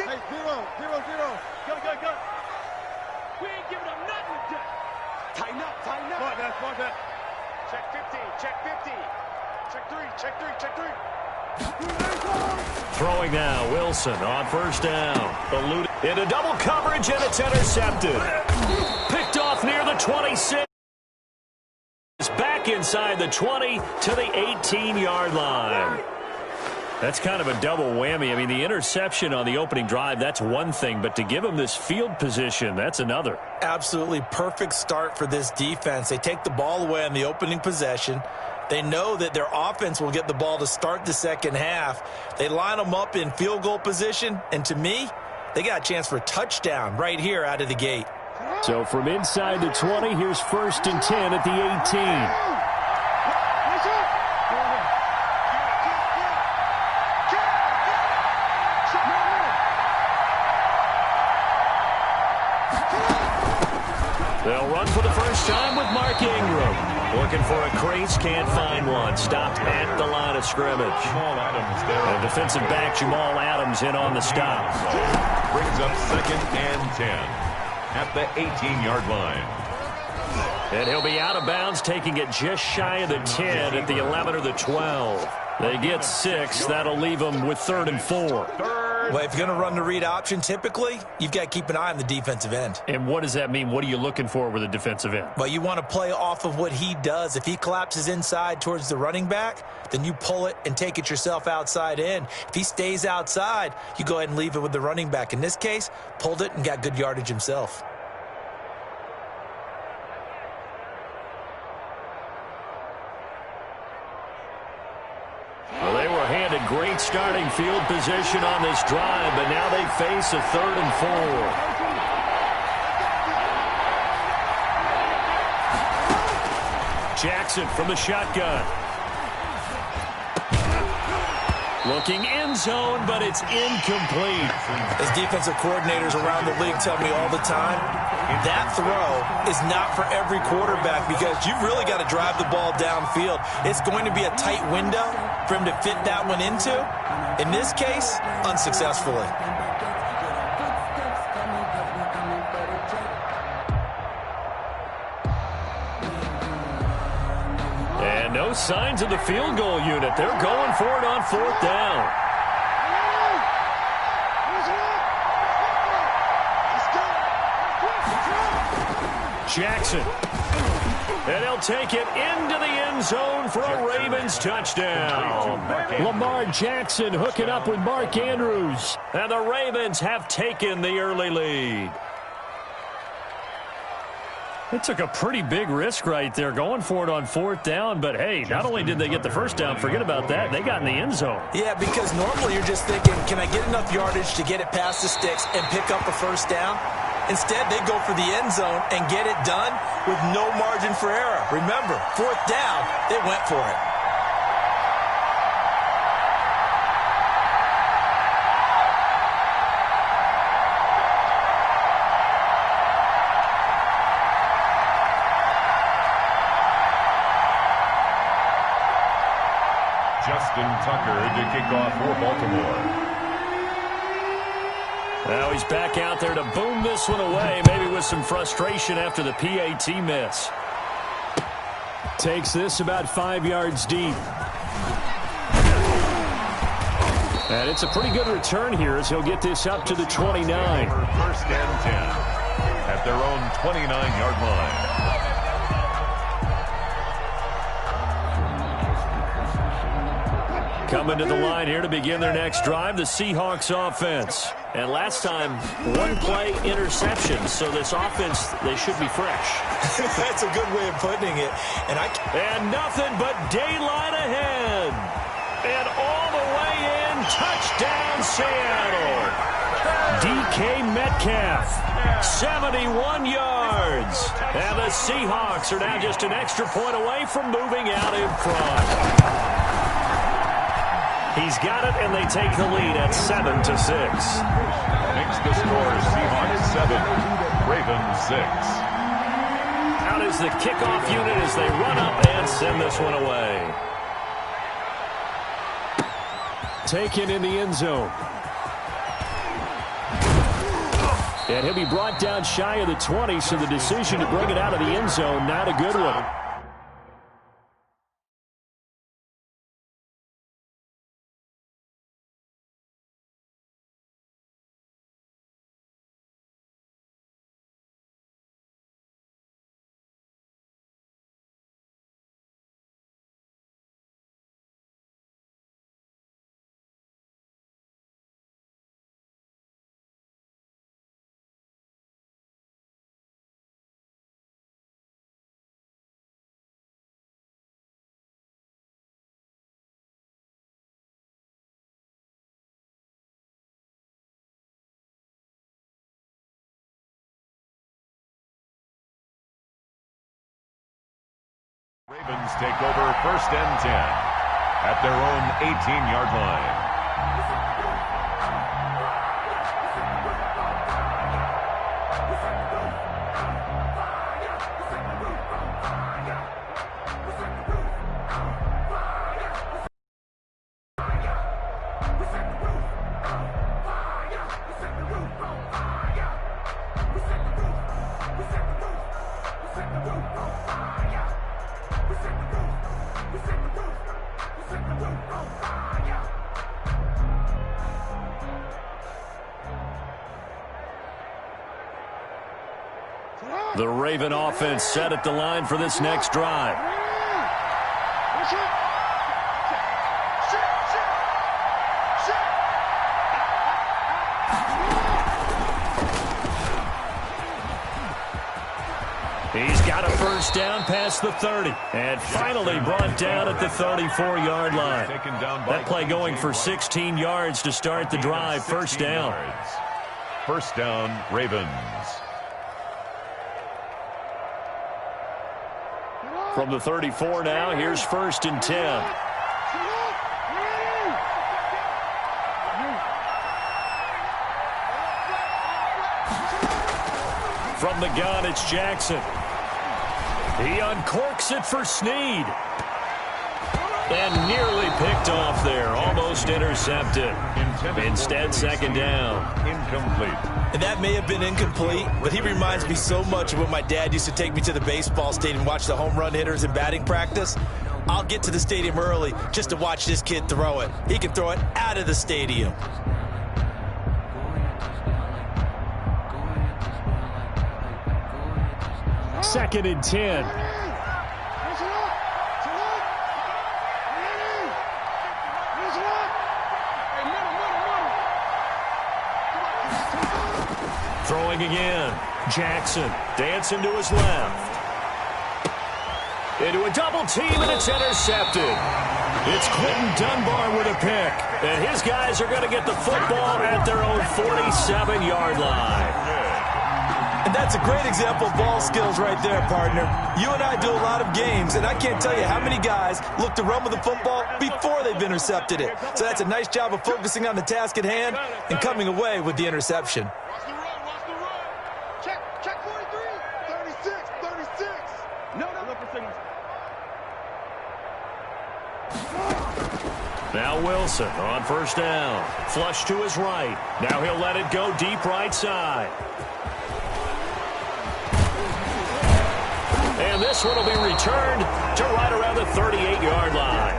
Hey, zero. Go. We ain't giving them nothing today. Tighten up. Smart that. Check 50. Check three. Throwing now, Wilson on first down. Eluded into double coverage, and it's intercepted. Picked off near the 26. Back inside the 20 to the 18-yard line. That's kind of a double whammy. I mean, the interception on the opening drive, that's one thing, but to give them this field position, that's another. Absolutely perfect start for this defense. They take the ball away on the opening possession. They know that their offense will get the ball to start the second half. They line them up in field goal position, and to me, they got a chance for a touchdown right here out of the gate. So from inside the 20, here's 1st and 10 at the 18. They'll run for the first time with Mark Ingram. Looking for a crease, can't find one. Stopped at the line of scrimmage. And defensive back Jamal Adams in on the stop. Brings up 2nd and 10 at the 18-yard line. And he'll be out of bounds, taking it just shy of the 10 at the 11 or the 12. They get 6. That'll leave them with 3rd and 4. Well, if you're going to run the read option, typically, you've got to keep an eye on the defensive end. And what does that mean? What are you looking for with a defensive end? Well, you want to play off of what he does. If he collapses inside towards the running back, then you pull it and take it yourself outside in. If he stays outside, you go ahead and leave it with the running back. In this case, pulled it and got good yardage himself. Well, they were handed great starting field position on this drive, but now they face a 3rd and 4. Jackson from the shotgun. Looking end zone, but it's incomplete. As defensive coordinators around the league tell me all the time, that throw is not for every quarterback because you've really got to drive the ball downfield. It's going to be a tight window for him to fit that one into. In this case, unsuccessfully. And no signs of the field goal unit. They're going for it on 4th down. Jackson. And he'll take it into the end zone for a Ravens touchdown. Lamar Jackson hooking up with Mark Andrews. And the Ravens have taken the early lead. They took a pretty big risk right there going for it on 4th down. But, hey, not only did they get the first down, forget about that, they got in the end zone. Yeah, because normally you're just thinking, can I get enough yardage to get it past the sticks and pick up a first down? Instead, they go for the end zone and get it done with no margin for error. Remember, 4th down, they went for it. Justin Tucker to kick off for Baltimore. Now he's back out there to boom this one away, maybe with some frustration after the PAT miss. Takes this about 5 yards deep. And it's a pretty good return here as he'll get this up to the 29. 1st and 10 at their own 29-yard line. Coming to the line here to begin their next drive, the Seahawks offense. And last time, 1-play interception. So this offense, they should be fresh. That's a good way of putting it. And nothing but daylight ahead. And all the way in, touchdown Seattle. DK Metcalf, 71 yards. And the Seahawks are now just an extra point away from moving out in front. He's got it, and they take the lead at 7-6. Makes the score Seahawks 7, Ravens 6. Out is the kickoff unit as they run up and send this one away. Taken in the end zone. And he'll be brought down shy of the 20, so the decision to bring it out of the end zone, not a good one. Ravens take over 1st and 10 at their own 18-yard line. The Raven offense set at the line for this next drive. He's got a first down past the 30. And finally brought down at the 34-yard line. That play going for 16 yards to start the drive. First down. First down, Ravens. From the 34 now, here's 1st and 10. From the gun, it's Jackson. He uncorks it for Snead. And nearly picked off there. Almost intercepted. Instead, second down. Incomplete. And that may have been incomplete, but he reminds me so much of when my dad used to take me to the baseball stadium and watch the home run hitters in batting practice. I'll get to the stadium early just to watch this kid throw it. He can throw it out of the stadium. Second and 10. Throwing again. Jackson dancing to his left. Into a double team, and it's intercepted. It's Quentin Dunbar with a pick. And his guys are going to get the football at their own 47-yard line. And that's a great example of ball skills right there, partner. You and I do a lot of games, and I can't tell you how many guys look to run with the football before they've intercepted it. So that's a nice job of focusing on the task at hand and coming away with the interception. Check 43. 36. No. Now Wilson on first down. Flush to his right. Now he'll let it go deep right side. And this one will be returned to right around the 38-yard line.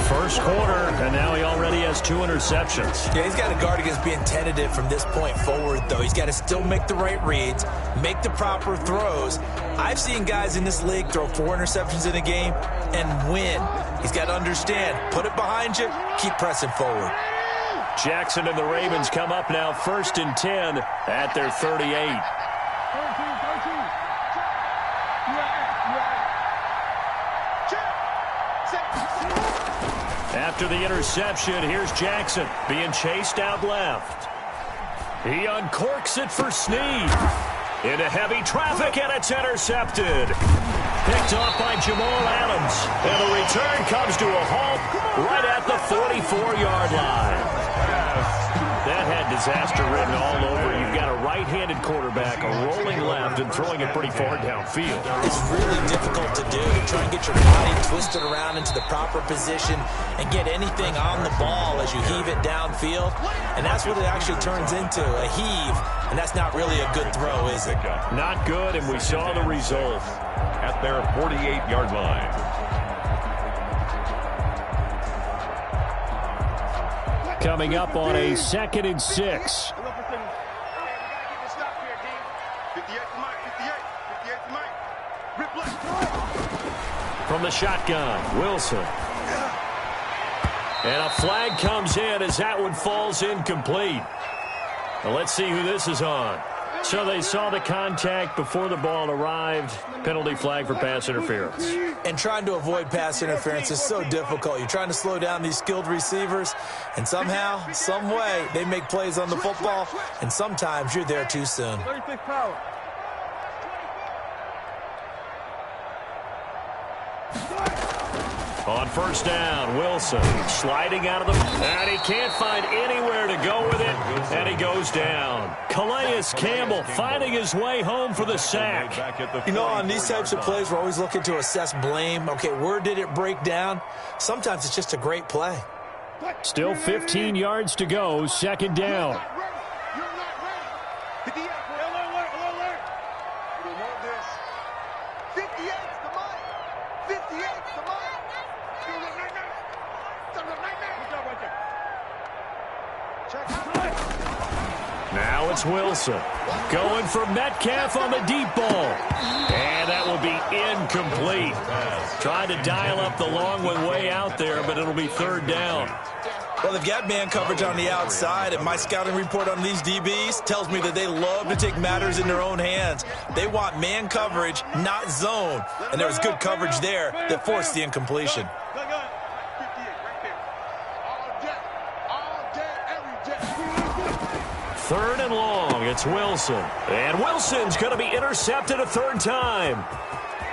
First quarter, and now he already has 2 interceptions. Yeah, he's got to guard against being tentative from this point forward, though. He's got to still make the right reads, make the proper throws. I've seen guys in this league throw 4 interceptions in a game and win. He's got to understand, put it behind you, keep pressing forward. Jackson and the Ravens come up now 1st and 10 at their 38. After the interception, here's Jackson being chased out left. He uncorks it for Snead. Into heavy traffic, and it's intercepted. Picked off by Jamal Adams. And the return comes to a halt right at the 44-yard line. That had to disaster written all over. You've got a right-handed quarterback, a rolling left, and throwing it pretty far downfield. It's really difficult to do, to try and get your body twisted around into the proper position and get anything on the ball as you heave it downfield. And that's what it actually turns into, a heave. And that's not really a good throw, is it? Not good, and we saw the result. At their 48-yard line. Coming up on a 2nd and 6. From the shotgun, Wilson. And a flag comes in as that one falls incomplete. Now let's see who this is on. So they saw the contact before the ball arrived. Penalty flag for pass interference. And trying to avoid pass interference is so difficult. You're trying to slow down these skilled receivers, and somehow, some way, they make plays on the football, and sometimes you're there too soon. 36 power. On first down, Wilson sliding out of the... And he can't find anywhere to go with it, and he goes down. Calais Campbell finding his way home for the sack. You know, on these types of plays, we're always looking to assess blame. Okay, where did it break down? Sometimes it's just a great play. Still 15 yards to go, 2nd down. Now it's Wilson going for Metcalf on the deep ball. And that will be incomplete. Trying to dial up the long one way out there, but it'll be 3rd down. Well, they've got man coverage on the outside, and my scouting report on these DBs tells me that they love to take matters in their own hands. They want man coverage, not zone. And there was good coverage there that forced the incompletion. 3rd and long, it's Wilson. And Wilson's going to be intercepted a 3rd time.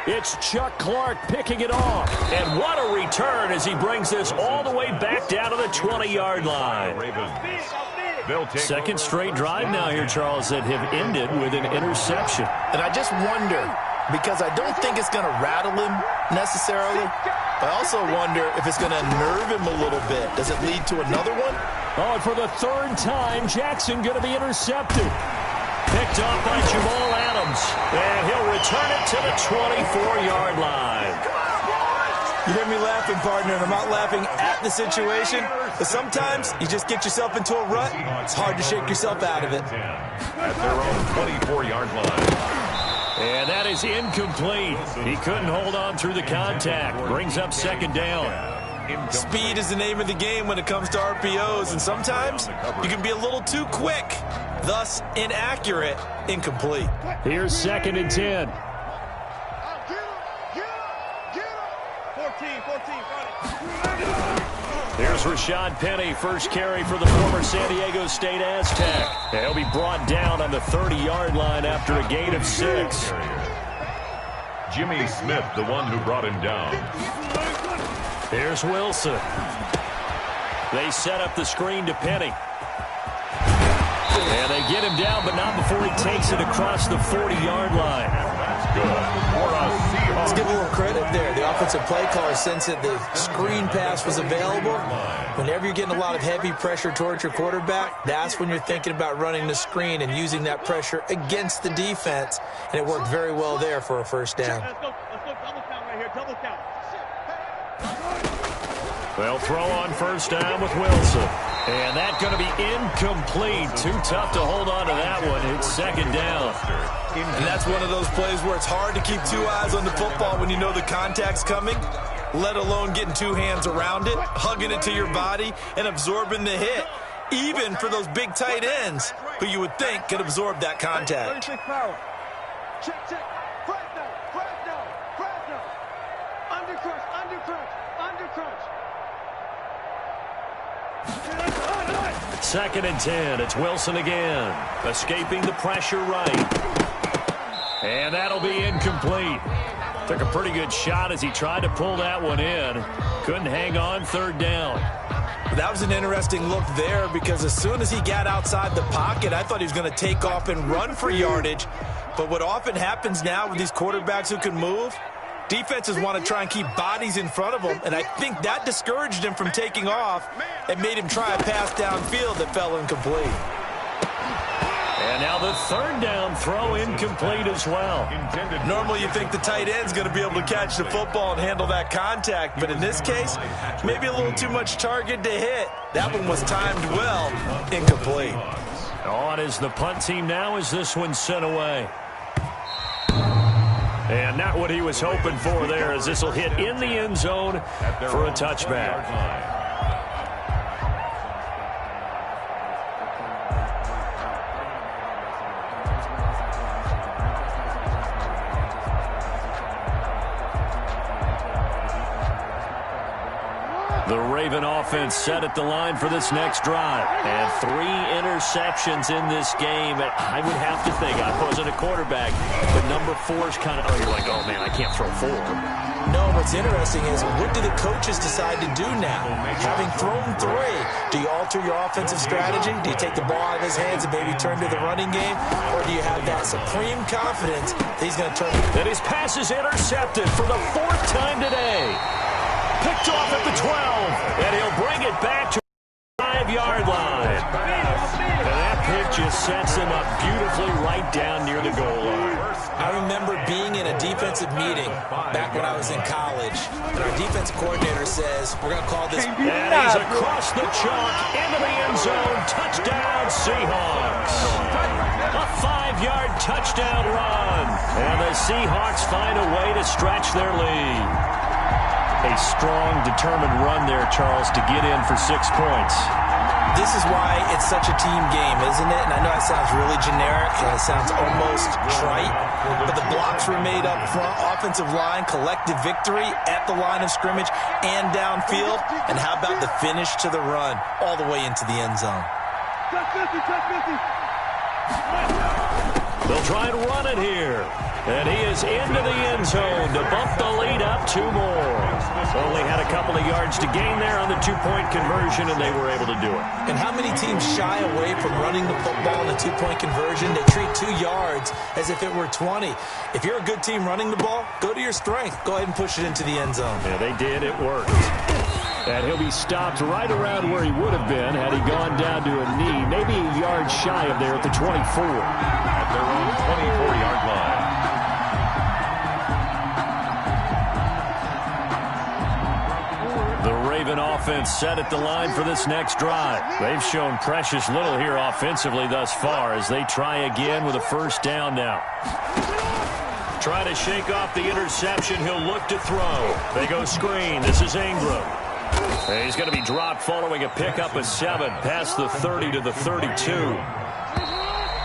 It's Chuck Clark picking it off. And what a return as he brings this all the way back down to the 20-yard line. 2nd straight drive now here, Charles, that have ended with an interception. And I just wonder, because I don't think it's going to rattle him necessarily, I also wonder if it's going to nerve him a little bit. Does it lead to another one? Oh, and for the 3rd time, Jackson going to be intercepted. Picked off by Jamal Adams. And he'll return it to the 24-yard line. You hear me laughing, partner, and I'm not laughing at the situation, but sometimes you just get yourself into a rut. It's hard to shake yourself out of it. At their own 24-yard line. And that is incomplete. He couldn't hold on through the contact. Brings up 2nd down. Speed is the name of the game when it comes to RPOs, and sometimes you can be a little too quick, thus inaccurate, incomplete. Here's 2nd and 10. 14. Here's Rashad Penny, first carry for the former San Diego State Aztec. He'll be brought down on the 30-yard line after a gain of 6. Jimmy Smith, the one who brought him down. Here's Wilson. They set up the screen to Penny. And they get him down, but not before he takes it across the 40-yard line. That's good for a Seahawks. Let's give a little credit there. The offensive play caller sensed that the screen pass was available. Whenever you're getting a lot of heavy pressure towards your quarterback, that's when you're thinking about running the screen and using that pressure against the defense. And it worked very well there for a 1st down. Let's go double count right here. Double count. They'll throw on 1st down with Wilson. And that's going to be incomplete. Too tough to hold on to that one. It's 2nd down. And that's one of those plays where it's hard to keep 2 eyes on the football when you know the contact's coming, let alone getting 2 hands around it, hugging it to your body, and absorbing the hit, even for those big tight ends who you would think could absorb that contact. 36 power. Check. Fresno. Under crunch. 2nd and 10. It's Wilson again. Escaping the pressure right. And that'll be incomplete. Took a pretty good shot as he tried to pull that one in. Couldn't hang on 3rd down. That was an interesting look there because as soon as he got outside the pocket, I thought he was going to take off and run for yardage. But what often happens now with these quarterbacks who can move, defenses want to try and keep bodies in front of them, and I think that discouraged him from taking off and made him try a pass downfield that fell incomplete. And now the third down throw incomplete as well. Normally you think the tight end's going to be able to catch the football and handle that contact, but in this case, maybe a little too much target to hit. That one was timed well, incomplete. On is the punt team now as this one's sent away. And not what he was hoping for there, as this will hit in the end zone for a touchback. The Raven offense set at the line for this next drive. And 3 interceptions in this game. I would have to think, I wasn't a quarterback, but number 4 is kind of, you're like, oh, man, I can't throw 4. No, what's interesting is what do the coaches decide to do now? Having thrown 3, do you alter your offensive strategy? Do you take the ball out of his hands and maybe turn to the running game? Or do you have that supreme confidence that he's going to turn? And his pass is intercepted for the 4th time today. Picked off at the 12, and he'll bring it back to the 5-yard line. And that pick just sets him up beautifully right down near the goal line. I remember being in a defensive meeting back when I was in college, and our defensive coordinator says, we're going to call this. And he's across the chalk, into the end zone, touchdown Seahawks. A 5-yard touchdown run. And the Seahawks find a way to stretch their lead. A strong, determined run there, Charles, to get in for 6 points. This is why it's such a team game, isn't it? And I know it sounds really generic, and it sounds almost trite, but the blocks were made up front, offensive line, collective victory at the line of scrimmage and downfield. And how about the finish to the run all the way into the end zone? They'll try and run it here. And he is into the end zone to bump the lead up 2 more. Only had a couple of yards to gain there on the 2-point conversion, and they were able to do it. And how many teams shy away from running the football in the 2-point conversion? They treat 2 yards as if it were 20. If you're a good team running the ball, go to your strength. Go ahead and push it into the end zone. Yeah, they did. It worked. And he'll be stopped right around where he would have been had he gone down to a knee, maybe a yard shy of there at the 24. At their own 24-yard line. The Raven offense set at the line for this next drive. They've shown precious little here offensively thus far as they try again with a first down now. Try to shake off the interception. He'll look to throw. They go screen. This is Ingram. And he's going to be dropped following a pickup of 7 past the 30 to the 32.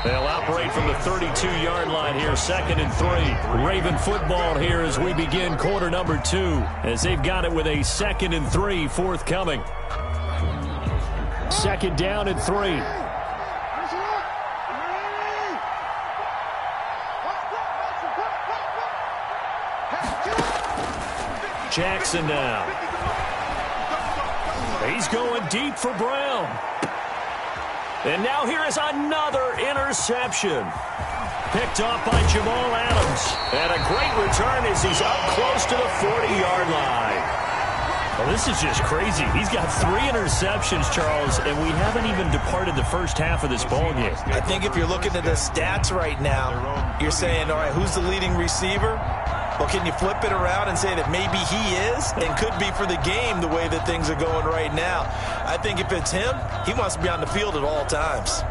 They'll operate from the 32-yard line here, 2nd and 3. Raven football here as we begin quarter number 2, as they've got it with a 2nd and 3 forthcoming. 2nd down and 3. Jackson now. He's going deep for Brown. And now here is another interception. Picked off by Jamal Adams. And a great return as he's up close to the 40-yard line. Well, this is just crazy. He's got 3 interceptions, Charles, and we haven't even departed the first half of this ball game. I think if you're looking at the stats right now, you're saying, all right, who's the leading receiver? Well, can you flip it around and say that maybe he is and could be for the game the way that things are going right now? I think if it's him, he wants to be on the field at all times.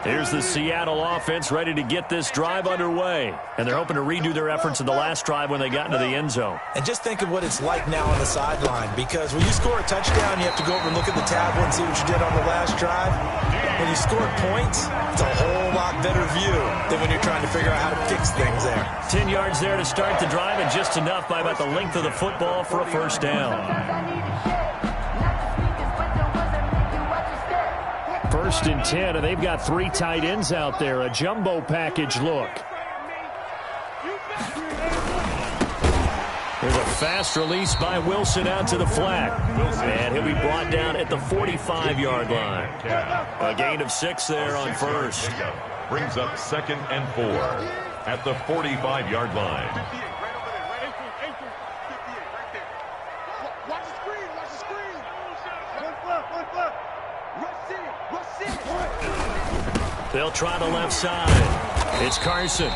Here's the Seattle offense ready to get this drive underway. And they're hoping to redo their efforts in the last drive when they got into the end zone. And just think of what it's like now on the sideline, because when you score a touchdown, you have to go over and look at the tablet and see what you did on the last drive. When you scored points, it's a whole lot better view than when you're trying to figure out how to fix things there. 10 yards there to start the drive, and just enough by about the length of the football for a first down. 1st and 10, and they've got 3 tight ends out there. A jumbo package look. There's a fast release by Wilson out to the flat. And he'll be brought down at the 45-yard line. A gain of 6 there on first. Brings up 2nd and 4 at the 45-yard line. Watch the screen, watch the screen. One flip. Rush it. They'll try the left side. It's Carson.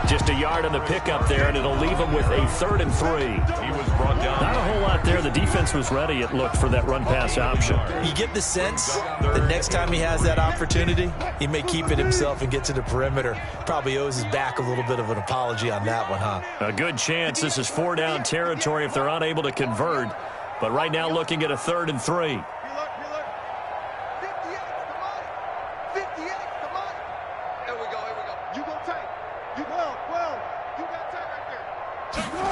Just a yard on the pickup there, and it'll leave him with a 3rd and 3. He was brought down. Not a whole lot there. The defense was ready, it looked, for that run-pass option. You get the sense the next time he has that opportunity, he may keep it himself and get to the perimeter. Probably owes his back a little bit of an apology on that one, huh? A good chance this is 4-down territory if they're unable to convert. But right now looking at a 3rd and 3.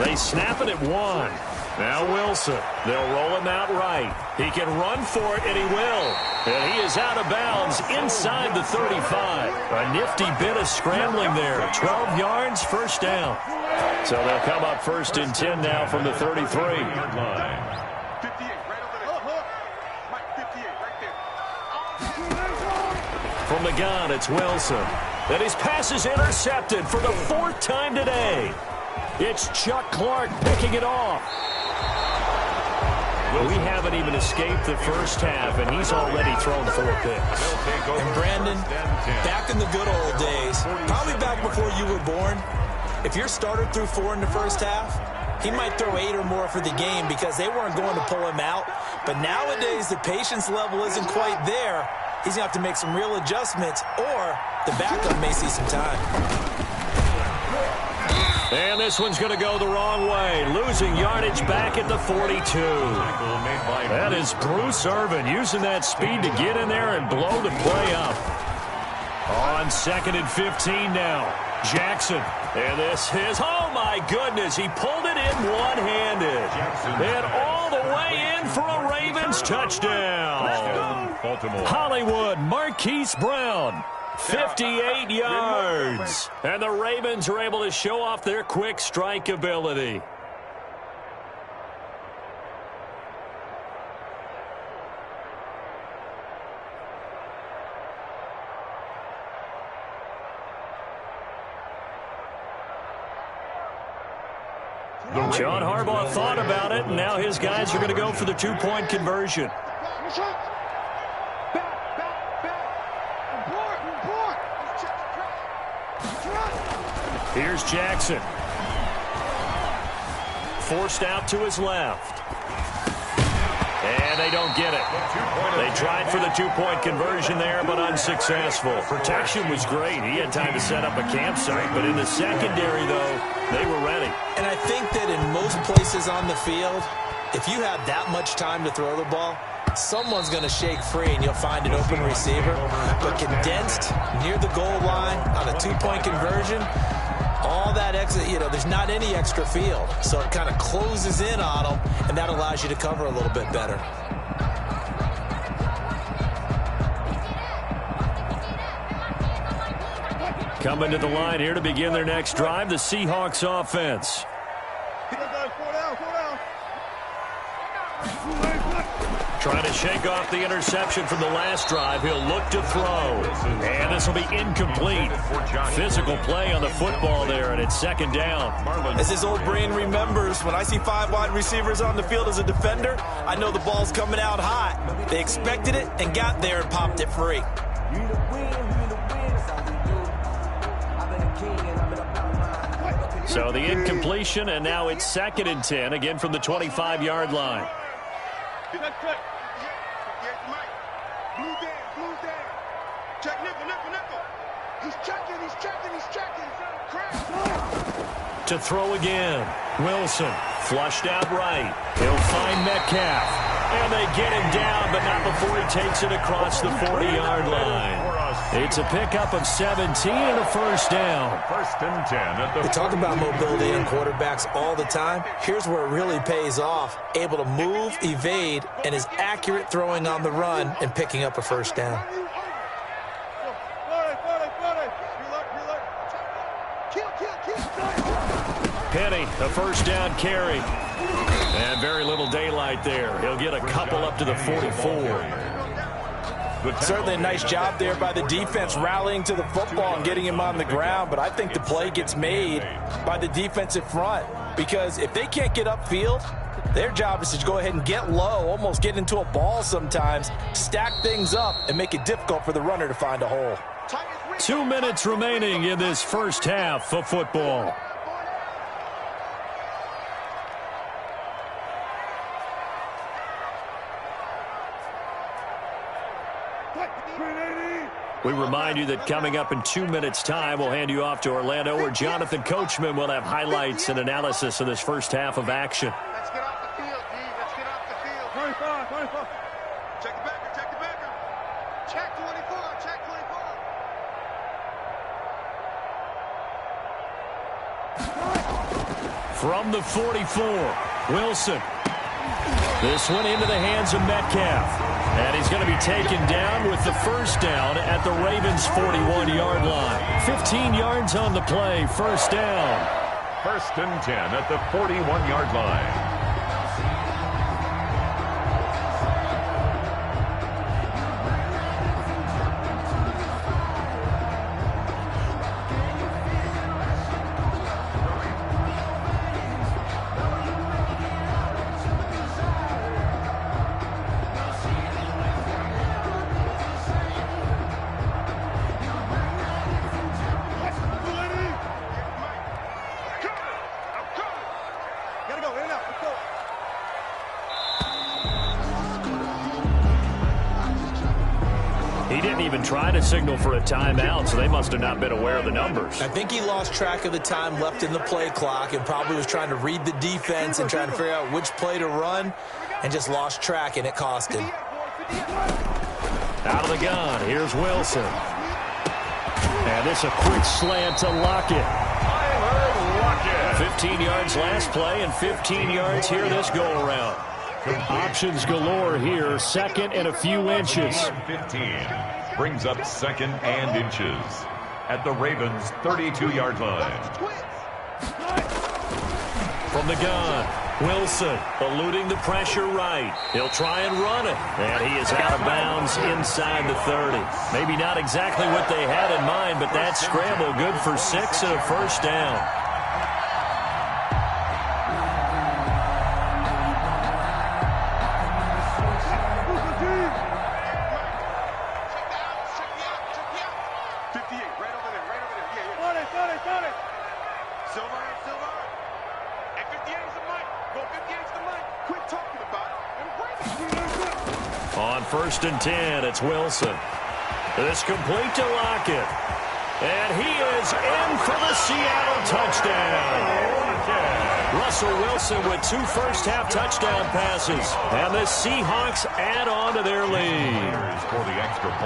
They snap it at 1. Now Wilson. They'll roll him out right. He can run for it, and he will. And he is out of bounds inside the 35. A nifty bit of scrambling there. 12 yards, 1st down. So they'll come up 1st and 10 now from the 33. 58 right over there. Mike, 58 right there. From the gun, it's Wilson. And his pass is intercepted for the 4th time today. It's Chuck Clark picking it off. We haven't even escaped the first half, and he's already thrown 4 picks. And Brandon, back in the good old days, probably back before you were born, if your starter threw 4 in the first half, he might throw 8 or more for the game because they weren't going to pull him out. But nowadays, the patience level isn't quite there. He's going to have to make some real adjustments, or the backup may see some time. And this one's going to go the wrong way. Losing yardage back at the 42. That is Bruce Irvin using that speed to get in there and blow the play up. On 2nd and 15 now. Jackson. And this is, oh my goodness, he pulled it in one-handed. And all the way in for a Ravens touchdown. Hollywood Marquise Brown. 58 yards. And the Ravens are able to show off their quick strike ability. John Harbaugh thought about it, and now his guys are going to go for the 2-point conversion. Here's Jackson. Forced out to his left. And they don't get it. They tried for the 2-point conversion there, but unsuccessful. Protection was great. He had time to set up a campsite, but in the secondary, though, they were ready. And I think that in most places on the field, if you have that much time to throw the ball, someone's going to shake free and you'll find an open receiver. But condensed near the goal line on a 2-point conversion, all that extra, there's not any extra field. So it kind of closes in on them, and that allows you to cover a little bit better. Coming to the line here to begin their next drive, the Seahawks offense. Trying to shake off the interception from the last drive. He'll look to throw. And this will be incomplete. Physical play on the football there, and it's 2nd down. As his old brain remembers, when I see 5 wide receivers on the field as a defender, I know the ball's coming out hot. They expected it and got there and popped it free. So the incompletion, and now it's 2nd and 10, again from the 25-yard line. Check nickel. He's checking. To throw again. Wilson flushed out right. He'll find Metcalf. And they get him down, but not before he takes it across the 40-yard line. It's a pickup of 17 and a 1st down. 1st and 10 at the. We talk about mobility in quarterbacks all the time. Here's where it really pays off. Able to move, evade, and is accurate throwing on the run and picking up a 1st down. Penny, a first down carry. And very little daylight there. He'll get a couple up to the 44. Certainly a nice job there by the defense rallying to the football and getting him on the ground, but I think the play gets made by the defensive front because if they can't get upfield, their job is to go ahead and get low, almost get into a ball sometimes, stack things up, and make it difficult for the runner to find a hole. 2 minutes remaining in this first half of football. We remind you that coming up in 2 minutes' time, we'll hand you off to Orlando, where Jonathan Coachman will have highlights and analysis of this first half of action. Let's get off the field, D. Let's get off the field. 25, 25. Check the backer, check the backer. Check 24, check 24. From the 44, Wilson. This one into the hands of Metcalf. And he's going to be taken down with the first down at the Ravens' 41-yard line. 15 yards on the play, first down. First and 10 at the 41-yard line. He didn't even try to signal for a timeout, so they must have not been aware of the numbers. I think he lost track of the time left in the play clock and probably was trying to read the defense and trying to figure out which play to run and just lost track, and it cost him. Out of the gun, here's Wilson. And this a quick slant to Lockett. 15 yards last play and 15 yards here this go-around. Options galore here, second and a few inches. 15 brings up second and inches at the Ravens' 32-yard line. From the gun, Wilson eluding the pressure right. He'll try and run it. And he is out of bounds inside the 30. Maybe not exactly what they had in mind, but that scramble good for 6 and a first down. On first and 10, it's Wilson. This complete to Lockett. And he is in for the Seattle touchdown. Russell Wilson with 2 first-half touchdown passes. And the Seahawks add on to their lead.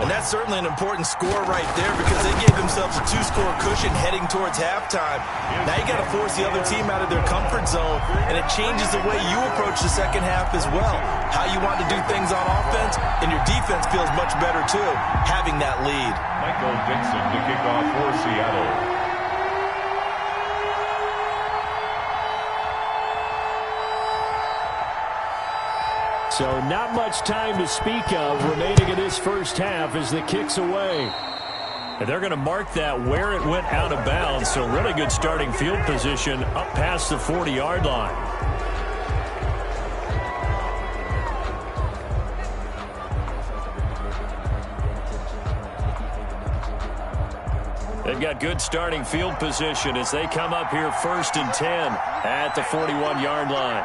And that's certainly an important score right there because they gave themselves a 2-score cushion heading towards halftime. Now you got to force the other team out of their comfort zone, and it changes the way you approach the second half as well. How you want to do things on offense, and your defense feels much better too, having that lead. Michael Dixon to kick off for Seattle. So not much time to speak of remaining in this first half as the kick's away. And they're going to mark that where it went out of bounds. So really good starting field position up past the 40-yard line. They've got good starting field position as they come up here first and 10 at the 41-yard line.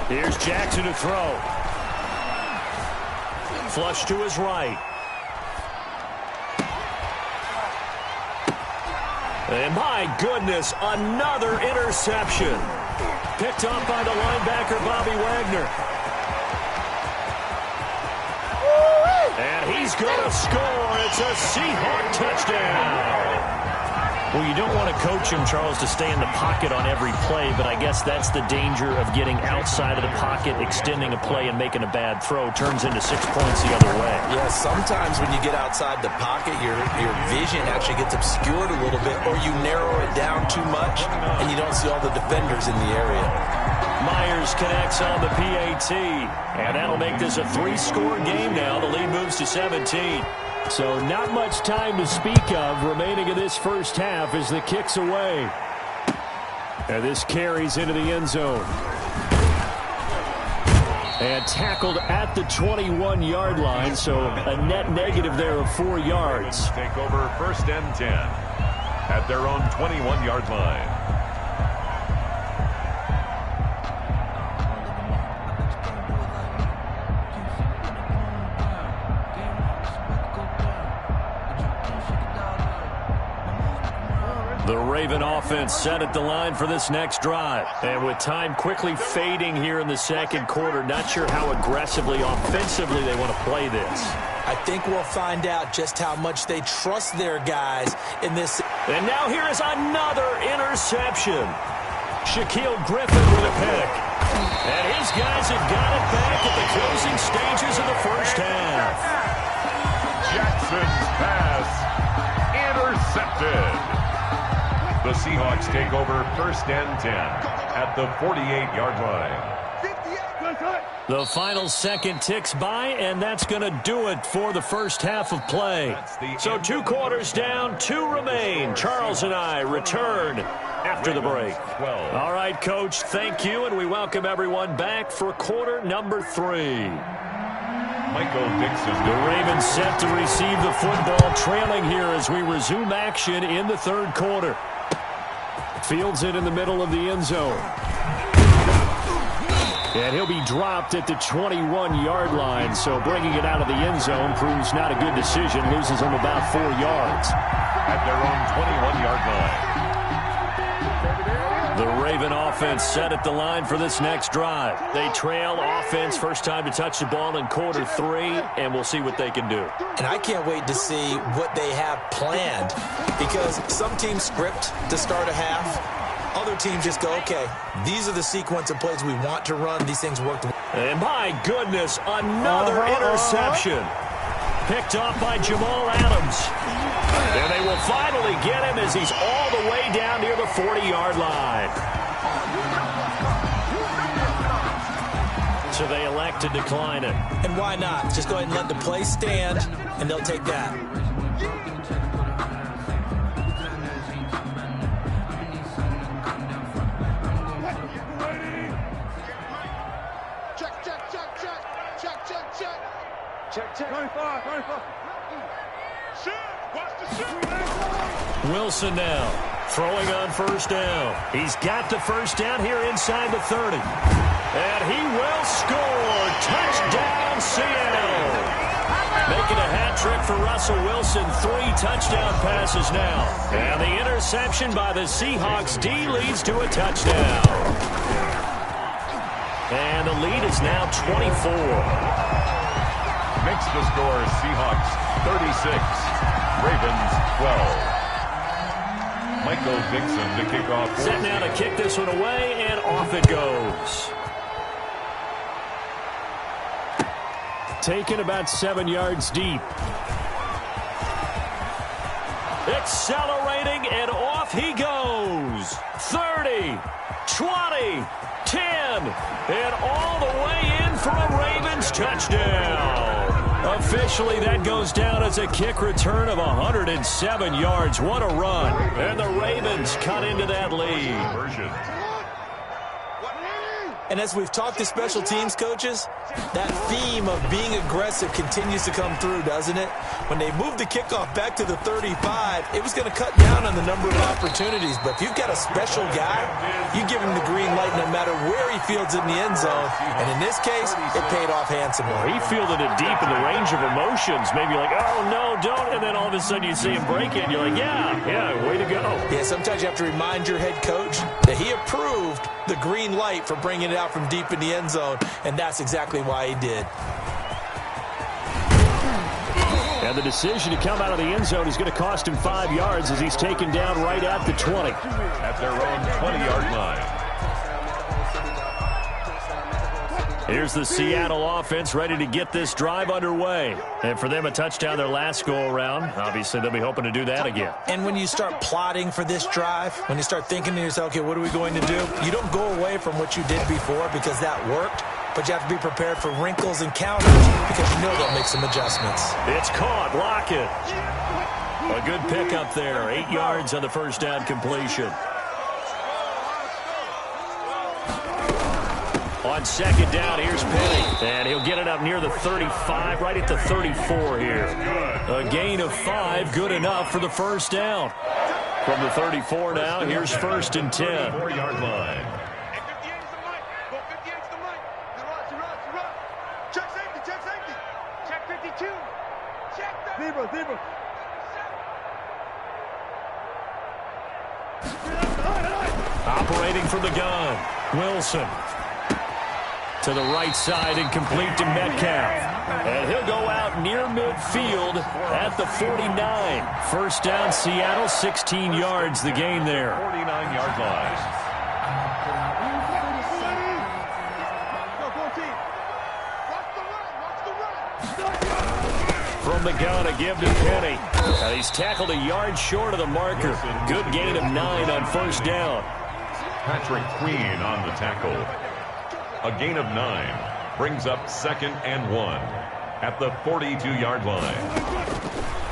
Here's Jackson to throw. Flush to his right. And my goodness, another interception. Picked off by the linebacker, Bobby Wagner. And he's going to score. It's a Seahawk touchdown. Well, you don't want to coach him, Charles, to stay in the pocket on every play, but I guess that's the danger of getting outside of the pocket, extending a play, and making a bad throw. Turns into 6 points the other way. Yeah, sometimes when you get outside the pocket, your vision actually gets obscured a little bit, or you narrow it down too much, and you don't see all the defenders in the area. Myers connects on the PAT, and that'll make this a 3-score game now. The lead moves to 17. So not much time to speak of remaining in this first half as the kick's away. And this carries into the end zone. And tackled at the 21-yard line, so a net negative there of 4 yards. Take over first and 10 at their own 21-yard line. The Raven offense set at the line for this next drive. And with time quickly fading here in the second quarter, not sure how aggressively, offensively they want to play this. I think we'll find out just how much they trust their guys in this. And now here is another interception. Shaquille Griffin with a pick. And his guys have got it back at the closing stages of the first half. Jackson's pass intercepted. The Seahawks take over first and 10 at the 48-yard line. The final second ticks by, and that's going to do it for the first half of play. So 2 quarters down, 2 remain. Charles and I return after the break. All right, Coach, thank you, and we welcome everyone back for quarter number 3. Michael Dixon. The Ravens set to receive the football, trailing here as we resume action in the third quarter. Fields it in the middle of the end zone. And he'll be dropped at the 21-yard line, so bringing it out of the end zone proves not a good decision. Loses him about 4 yards. At their own 21-yard line. The Raven offense set at the line for this next drive. They trail offense, first time to touch the ball in quarter 3, and we'll see what they can do. And I can't wait to see what they have planned, because some teams script to start a half. Other teams just go, okay, these are the sequence of plays we want to run. These things work. And my goodness, another interception. Picked off by Jamal Adams. And they will finally get him as he's all the way down near the 40-yard line. So they elect to decline it. And why not? Just go ahead and let the play stand, and they'll take that. Check. 25. Wilson now throwing on first down. He's got the first down here inside the 30. And he will score. Touchdown, Seattle. Making a hat trick for Russell Wilson. 3 touchdown passes now. And the interception by the Seahawks D leads to a touchdown. And the lead is now 24. Makes the score Seahawks 36, Ravens 12. Michael Dixon to kick off. Set now to kick this one away, and off it goes. Taken about 7 yards deep. Accelerating, and off he goes. 30, 20, 10, and all the way in for a Ravens touchdown. Officially, that goes down as a kick return of 107 yards. What a run. And the Ravens cut into that lead. And as we've talked to special teams coaches, that theme of being aggressive continues to come through, doesn't it? When they moved the kickoff back to the 35, it was going to cut down on the number of opportunities. But if you've got a special guy, you give him the green light no matter where he fields it in the end zone. And in this case, it paid off handsomely. He fielded it deep in the range of emotions. Maybe like, oh, no, don't. And then all of a sudden you see him break it, and you're like, yeah, way to go. Yeah, sometimes you have to remind your head coach that he approved the green light for bringing it out from deep in the end zone, and that's exactly why he did. And the decision to come out of the end zone is going to cost him 5 yards as he's taken down right at the 20. At their own 20-yard line. Here's the Seattle offense ready to get this drive underway. And for them, a touchdown their last go-around. Obviously, they'll be hoping to do that again. And when you start plotting for this drive, when you start thinking to yourself, okay, what are we going to do? You don't go away from what you did before because that worked, but you have to be prepared for wrinkles and counters because you know they'll make some adjustments. It's caught. Lock it. A good pickup there. 8 yards on the first down completion. On second down, here's Penny. And he'll get it up near the 35, right at the 34 here. A gain of 5, good enough for the first down. From the 34 now, here's 1st and 10. 4-yard line. Check safety, check safety. Check 52. Check that. Zebra. Operating from the gun, Wilson. To the right side and complete to Metcalf. And he'll go out near midfield at the 49. First down, Seattle, 16 yards the gain there. 49-yard line. From the gun, a give to Penny. And he's tackled a yard short of the marker. Good gain of 9 on first down. Patrick Queen on the tackle. A gain of 9 brings up 2nd and 1 at the 42-yard line.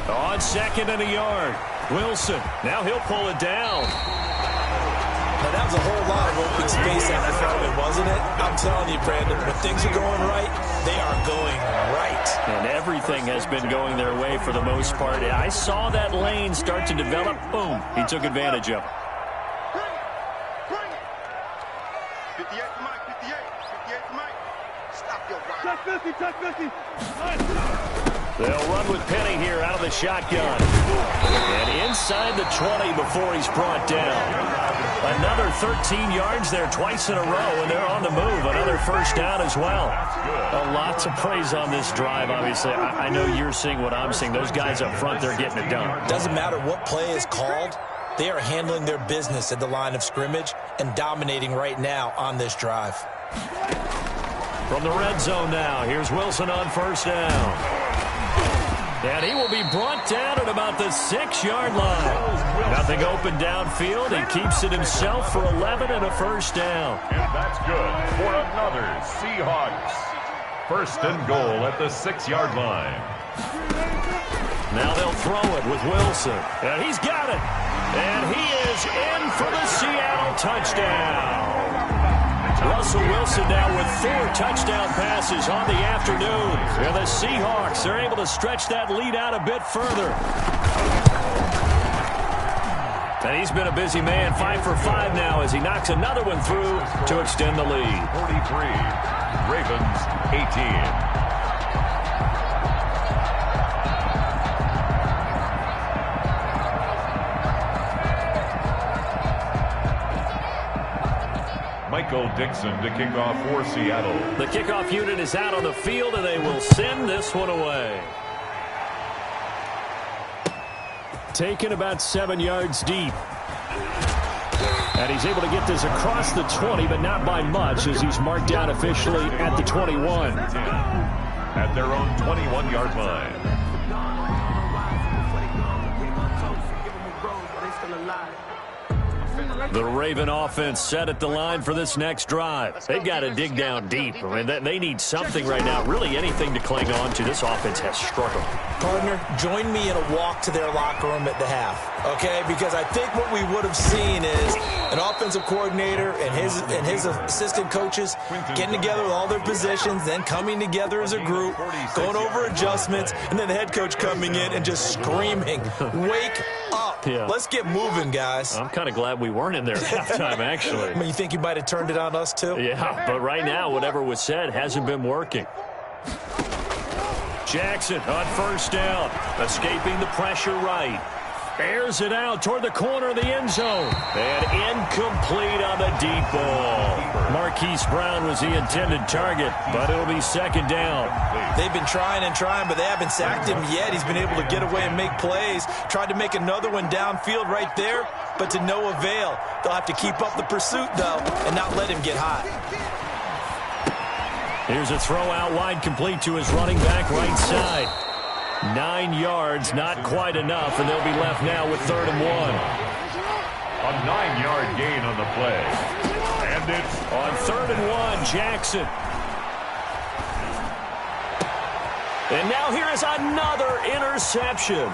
On 2nd and a yard, Wilson. Now he'll pull it down. Now, that was a whole lot of open space out in front of it, wasn't it? I'm telling you, Brandon, when things are going right, they are going right. And everything has been going their way for the most part. I saw that lane start to develop. Boom. He took advantage of it. 58 to Mike, 58 to Mike. Stop your ride. Check 50. They'll run with Penny here out of the shotgun. And inside the 20 before he's brought down. Another 13 yards there twice in a row, and they're on the move. Another first down as well. A lot to praise on this drive, obviously. I know you're seeing what I'm seeing. Those guys up front, they're getting it done. Doesn't matter what play is called. They are handling their business at the line of scrimmage and dominating right now on this drive. From the red zone now, here's Wilson on first down. And he will be brought down at about the 6-yard line. Nothing open downfield. He keeps it himself for 11 and a first down. And that's good for another Seahawks. 1st and goal at the 6-yard line. Now they'll throw it with Wilson. And he's got it. And he is in for the Seattle touchdown. Russell Wilson now with 4 touchdown passes on the afternoon. And the Seahawks are able to stretch that lead out a bit further. And he's been a busy man, 5 for 5 now as he knocks another one through to extend the lead. 43, Ravens 18. Michael Dixon to kick off for Seattle. The kickoff unit is out on the field, and they will send this one away. Taken about 7 yards deep. And he's able to get this across the 20, but not by much, as he's marked down officially at the 21. At their own 21-yard line. The Raven offense set at the line for this next drive. They've got to dig down deep. I mean, they need something right now, really anything to cling on to. This offense has struggled. Partner, join me in a walk to their locker room at the half, okay? Because I think what we would have seen is an offensive coordinator and his assistant coaches getting together with all their positions, then coming together as a group, going over adjustments, and then the head coach coming in and just screaming, "Wake up. Yeah. Let's get moving, guys." I'm kind of glad we weren't in there at halftime, actually. I mean, you think you might have turned it on us, too? Yeah, but right now, whatever was said hasn't been working. Jackson on first down, escaping the pressure right. Airs it out toward the corner of the end zone. And incomplete on the deep ball. Marquise Brown was the intended target, but it'll be second down. They've been trying and trying, but they haven't sacked him yet. He's been able to get away and make plays. Tried to make another one downfield right there, but to no avail. They'll have to keep up the pursuit, though, and not let him get hot. Here's a throw out wide, complete to his running back right side. 9 yards, not quite enough, and they'll be left now with 3rd and 1. A 9-yard gain on the play. And it's On 3rd and 1, Jackson. And now here is another interception.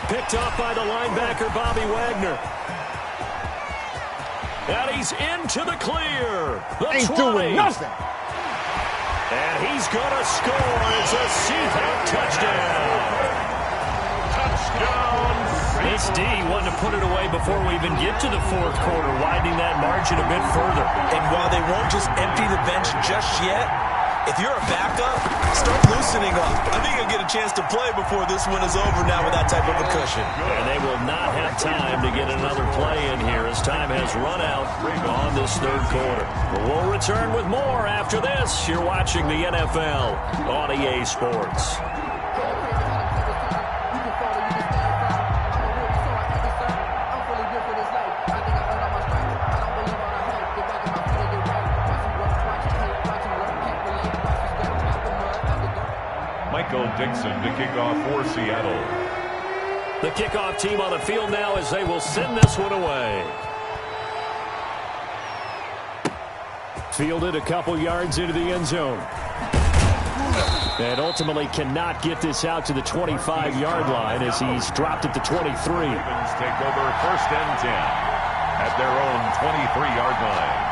Picked up by the linebacker, Bobby Wagner. And he's into the clear. The Ain't 20. doing nothing. And he's going to score. It's a seat-out touchdown. touchdown. This D wanted to put it away before we even get to the 4th quarter, widening that margin a bit further. And while they won't just empty the bench just yet, if you're a backup, start loosening up. I think you'll get a chance to play before this one is over now with that type of a cushion. And they will not have time to get another play in here as time has run out on this 3rd quarter. But we'll return with more after this. You're watching the NFL on EA Sports. Dixon to kick off for Seattle. The kickoff team on the field now as they will send this one away. Fielded a couple yards into the end zone. And ultimately cannot get this out to the 25-yard line as he's dropped at the 23. Ravens take over 1st and 10 at their own 23-yard line.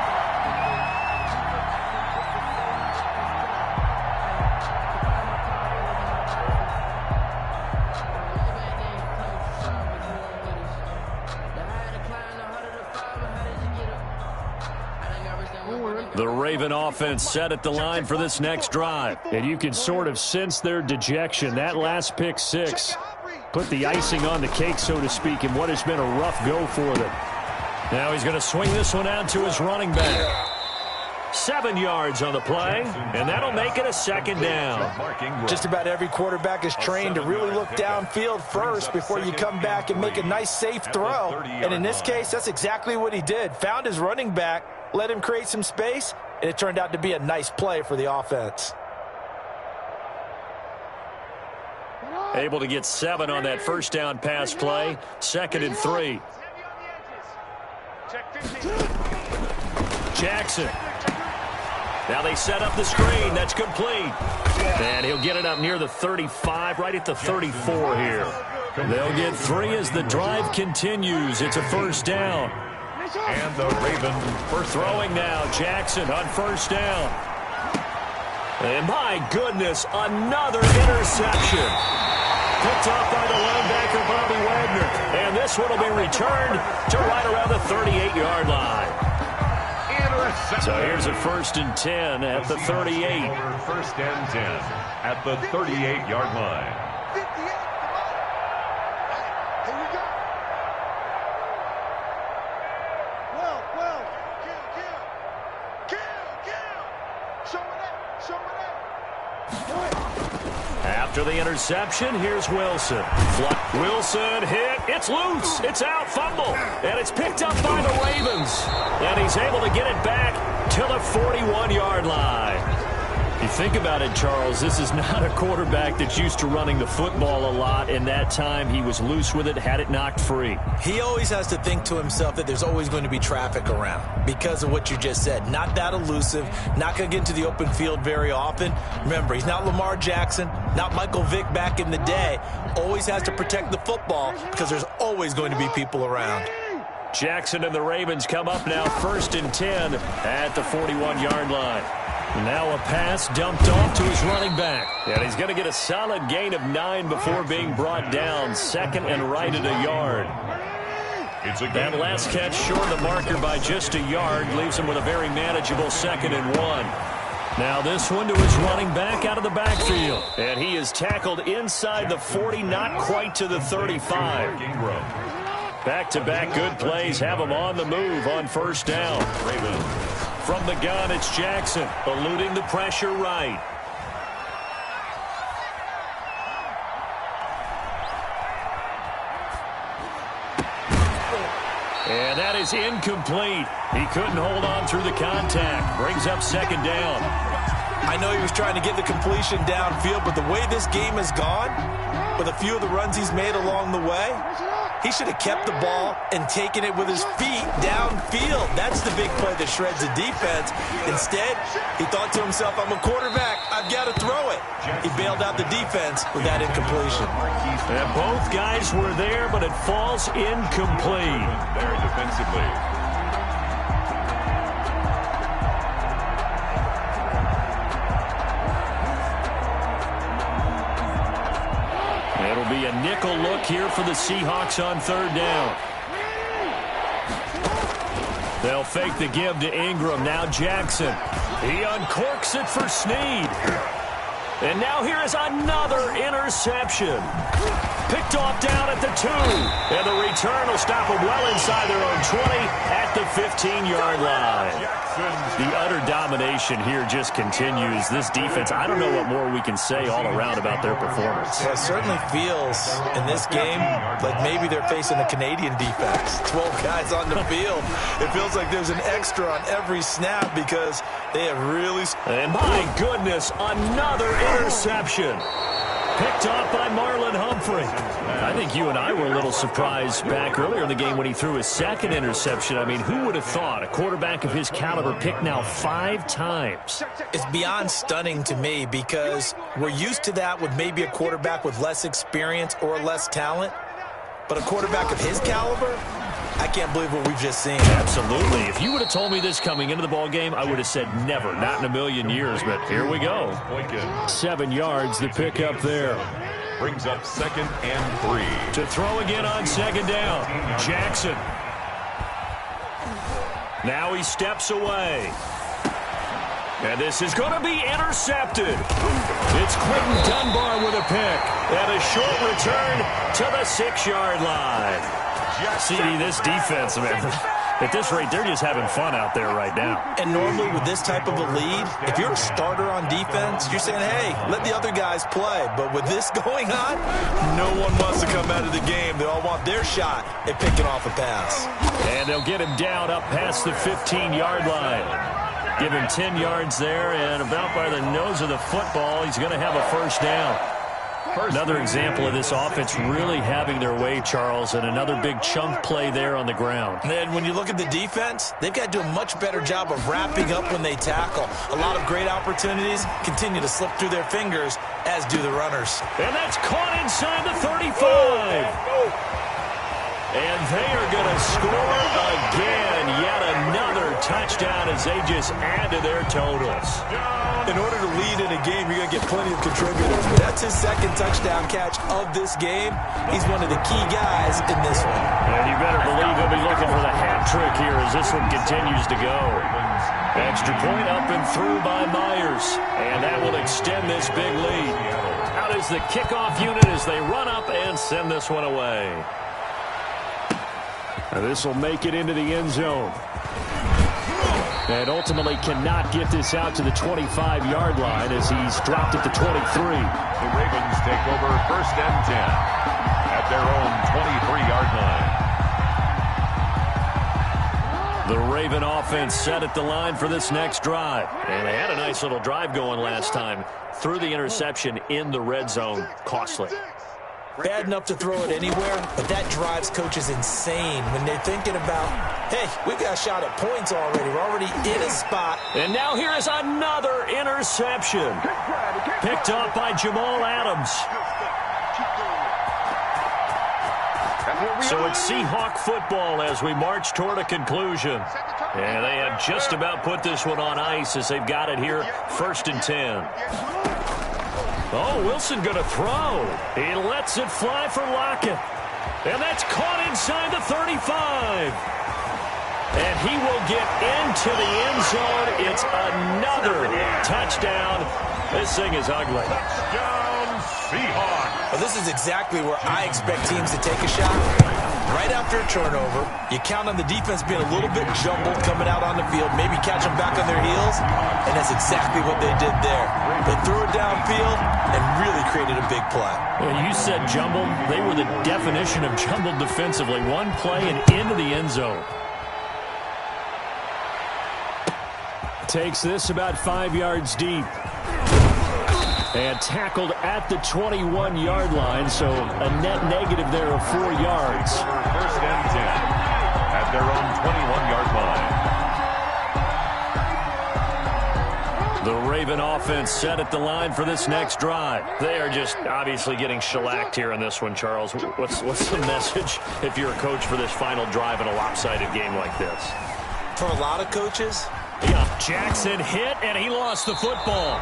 The Raven offense set at the line for this next drive. And you can sort of sense their dejection. That last pick 6 put the icing on the cake, so to speak, in what has been a rough go for them. Now he's going to swing this one out to his running back. 7 yards on the play, and that'll make it a 2nd down. Just about every quarterback is trained to really look downfield first before you come back and make a nice, safe throw. And in this case, that's exactly what he did. Found his running back, let him create some space, and it turned out to be a nice play for the offense. Able to get 7 on that 1st down pass play. 2nd and 3. Jackson. Now they set up the screen. That's complete. And he'll get it up near the 35, right at the 34 here. They'll get 3 as the drive continues. It's a 1st down. And the Ravens first throwing now. Jackson on 1st down. And my goodness, another interception. Picked off by the linebacker, Bobby Wagner. And this one will be returned to right around the 38-yard line. So here's a 1st and 10 at the 38. 1st and 10 at the 38-yard line. After the interception, here's Wilson. Wilson hit. It's loose. It's out. Fumble. And it's picked up by the Ravens. And he's able to get it back to the 41-yard line. You think about it, Charles, this is not a quarterback that's used to running the football a lot, and that time he was loose with it, had it knocked free. He always has to think to himself that there's always going to be traffic around because of what you just said. Not that elusive, not going to get into the open field very often. Remember, he's not Lamar Jackson, not Michael Vick back in the day. Always has to protect the football because there's always going to be people around. Jackson and the Ravens come up now 1st and 10 at the 41-yard line. Now a pass dumped off to his running back. And he's going to get a solid gain of 9 before being brought down. 2nd and right at a yard. That last catch short of the marker by just a yard leaves him with a very manageable 2nd and 1. Now this one to his running back out of the backfield. And he is tackled inside the 40, not quite to the 35. Back-to-back good plays have him on the move on 1st down. From the gun, it's Jackson, eluding the pressure right. And that is incomplete. He couldn't hold on through the contact. Brings up 2nd down. I know he was trying to get the completion downfield, but the way this game has gone, with a few of the runs he's made along the way, he should have kept the ball and taken it with his feet downfield. That's the big play that shreds the defense. Instead, he thought to himself, I'm a quarterback. I've got to throw it. He bailed out the defense with that incompletion. And both guys were there, but it falls incomplete. There defensively. It'll be a nickel look here for the Seahawks on 3rd down. They'll fake the give to Ingram. Now Jackson. He uncorks it for Snead. And now here is another interception. Picked off down at the 2. And the return will stop them well inside their own 20 at the 15-yard line. The utter domination here just continues. This defense, I don't know what more we can say all around about their performance. Well, it certainly feels in this game like maybe they're facing a Canadian defense. 12 guys on the field. It feels like there's an extra on every snap because they have really... And my goodness, another interception. Picked off by Marlon Humphrey. I think you and I were a little surprised back earlier in the game when he threw his 2nd interception. I mean, who would have thought a quarterback of his caliber picked now 5 times? It's beyond stunning to me because we're used to that with maybe a quarterback with less experience or less talent. But a quarterback of his caliber, I can't believe what we've just seen. Absolutely. If you would have told me this coming into the ball game, I would have said never, not in a million years. But here we go. 7 yards, the pick up there. Brings up 2nd and 3. To throw again on 2nd down. Jackson. Now he steps away. And this is going to be intercepted. It's Quentin Dunbar with a pick. And a short return to the 6-yard line. CD, this defense, man, at this rate, they're just having fun out there right now. And normally with this type of a lead, if you're a starter on defense, you're saying, hey, let the other guys play. But with this going on, no one wants to come out of the game. They all want their shot at picking off a pass. And they'll get him down up past the 15-yard line. Give him 10 yards there, and about by the nose of the football, he's going to have a 1st down. Another example of this offense really having their way, Charles, and another big chunk play there on the ground. And when you look at the defense, they've got to do a much better job of wrapping up when they tackle. A lot of great opportunities continue to slip through their fingers, as do the runners. And that's caught inside the 35. And they are going to score again. Yet another touchdown as they just add to their totals. In order to lead in a game, you're going to get plenty of contributors. But that's his 2nd touchdown catch of this game. He's one of the key guys in this one. And you better believe he'll be looking for the hat trick here as this one continues to go. Extra point up and through by Myers. And that will extend this big lead. Out is the kickoff unit as they run up and send this one away. Now this will make it into the end zone. And ultimately cannot get this out to the 25-yard line as he's dropped at the 23. The Ravens take over 1st and 10 at their own 23-yard line. The Raven offense set at the line for this next drive. And they had a nice little drive going last time. Threw the interception in the red zone. Costly. Bad enough to throw it anywhere, but that drives coaches insane when they're thinking about, hey, we've got a shot at points already. We're already in a spot. And now here is another interception. Picked off by Jamal Adams. So it's Seahawk football as we march toward a conclusion. And they have just about put this one on ice as they've got it here, 1st and 10. Oh, Wilson going to throw. He lets it fly for Lockett. And that's caught inside the 35. And he will get into the end zone. It's another touchdown. This thing is ugly. Touchdown, Seahawks. Well, this is exactly where I expect teams to take a shot. Right after a turnover, you count on the defense being a little bit jumbled coming out on the field, maybe catch them back on their heels, and that's exactly what they did there. They threw it downfield and really created a big play. Well, you said jumbled. They were the definition of jumbled defensively. One play and into the end zone. Takes this about 5 yards deep. And tackled at the 21-yard line, so a net negative there of 4 yards. 1st and 10 at their own 21-yard line. The Raven offense set at the line for this next drive. They are just obviously getting shellacked here in this one, Charles. What's the message if you're a coach for this final drive in a lopsided game like this? For a lot of coaches, yeah, Jackson hit, and he lost the football.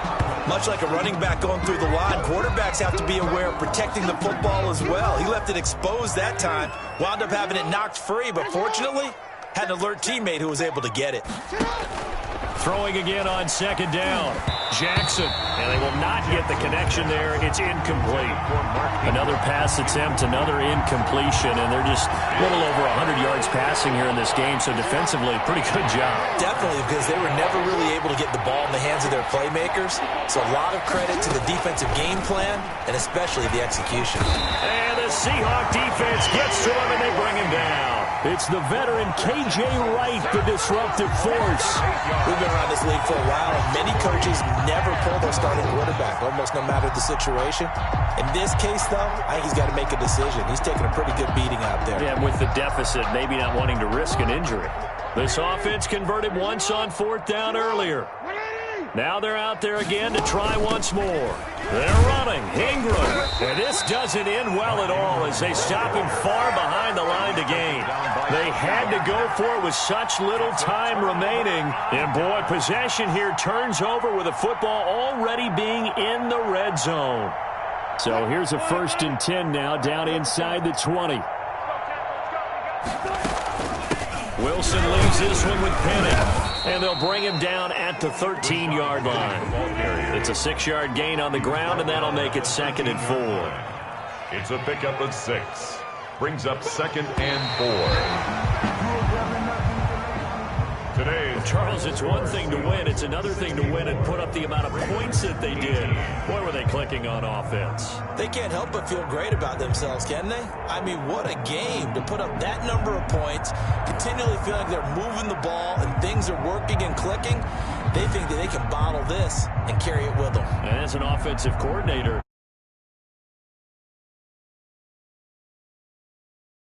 much like a running back going through the line, quarterbacks have to be aware of protecting the football as well. He left it exposed that time, wound up having it knocked free, but fortunately, had an alert teammate who was able to get it. Throwing again on 2nd down. Jackson, and they will not get the connection there. It's incomplete. Another pass attempt, another incompletion, and they're just a little over 100 yards passing here in this game, so defensively, pretty good job. Definitely, because they were never really able to get the ball in the hands of their playmakers, so a lot of credit to the defensive game plan, and especially the execution. And the Seahawk defense gets to him, and they bring him down. It's the veteran K.J. Wright, the disruptive force. We've been around this league for a while, and many coaches never pull their starting quarterback, almost no matter the situation. In this case, though, I think he's got to make a decision. He's taking a pretty good beating out there. Yeah, with the deficit, maybe not wanting to risk an injury. This offense converted once on 4th down earlier. Now they're out there again to try once more. They're running. Ingram. And this doesn't end well at all as they stop him far behind the line to gain. They had to go for it with such little time remaining. And, boy, possession here turns over with the football already being in the red zone. So here's a 1st and 10 now down inside the 20. Wilson leaves this one with Penny. And they'll bring him down at the 13-yard line. It's a 6-yard gain on the ground, and that'll make it 2nd and 4. It's a pickup of 6. Brings up 2nd and 4. Today, Charles, it's one thing to win. It's another thing to win and put up the amount of points that they did. Boy, were they clicking on offense. They can't help but feel great about themselves, can they? I mean, what a game to put up that number of points, continually feeling like they're moving the ball and things are working and clicking. They think that they can bottle this and carry it with them. And as an offensive coordinator,